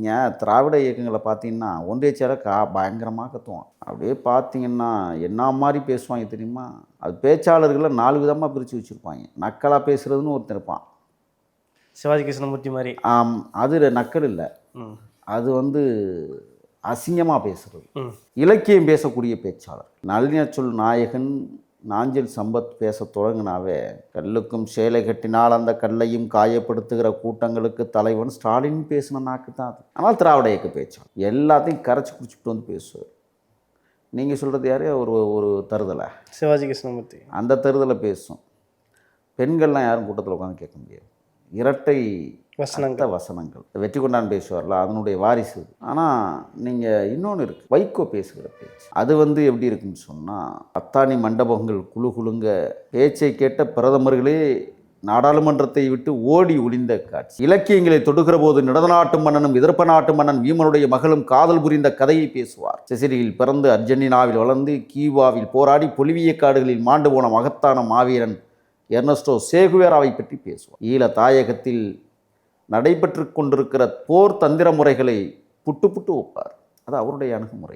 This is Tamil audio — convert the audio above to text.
நீங்கள் திராவிட இயக்கங்களை பார்த்தீங்கன்னா ஒன்றிய செயலர் பயங்கரமாக கத்துவான். அப்படியே பார்த்தீங்கன்னா என்ன மாதிரி பேசுவாங்க தெரியுமா? அது பேச்சாளர்களை 4 விதமாக பிரித்து வச்சுருப்பாங்க. நக்கலாக பேசுகிறதுன்னு ஒருத்தன் இருப்பான், சிவாஜி கிருஷ்ணமூர்த்தி மாதிரி. அது நக்கல் இல்லை, அது அசிங்கமாக பேசுகிறது. இலக்கியம் பேசக்கூடிய பேச்சாளர். நளின சொல் நாயகன் நாஞ்சில் சம்பத் பேச தொடங்கினாவே, கல்லுக்கும் சேலை கட்டினால் அந்த கல்லையும் காயப்படுத்துகிற கூட்டங்களுக்கு தலைவன் ஸ்டாலின் பேசின நாக்கு தான் அது. ஆனால் திராவிட இயக்க பேச்சாளர் எல்லாத்தையும் கரைச்சி குடிச்சிட்டு வந்து பேசுவார். நீங்கள் சொல்கிறது யாரே ஒரு தருதலை, சிவாஜி கிருஷ்ணமூர்த்தி அந்த தருதலை பேசும். பெண்கள்லாம் யாரும் கூட்டத்தில் உட்காந்து கேட்க முடியாது. இரட்டை வசனங்கள். வெற்றி கொண்டான் பேசுவார்ல, அதனுடைய வாரிசு. ஆனால் நீங்கள் இன்னொன்று இருக்குது, வைகோ பேசுகிற பேச்சு. அது எப்படி இருக்குன்னு சொன்னால், அத்தானி மண்டபங்கள் குழு குழுங்க பேச்சை கேட்ட பிரதமர்களே நாடாளுமன்றத்தை விட்டு ஓடி ஒளிந்த காட்சி. இலக்கியங்களை தொடுகிற போது நிடநாட்டு மன்னனும் எதிர்ப்ப நாட்டு மன்னன் வீமனுடைய மகளும் காதல் புரிந்த கதையை பேசுவார். சிசிலியில் பிறந்து அர்ஜென்டினாவில் வளர்ந்து கியூபாவில் போராடி பொலிவிய காடுகளில் மாண்டு போன மகத்தான மாவீரன் எர்னஸ்டோ சேகுவேராவை பற்றி பேசுவார். ஈழ தாயகத்தில் நடைபெற்று கொண்டிருக்கிற போர் தந்திர முறைகளை புட்டு புட்டு வைப்பார். அது அவருடைய அணுகுமுறை.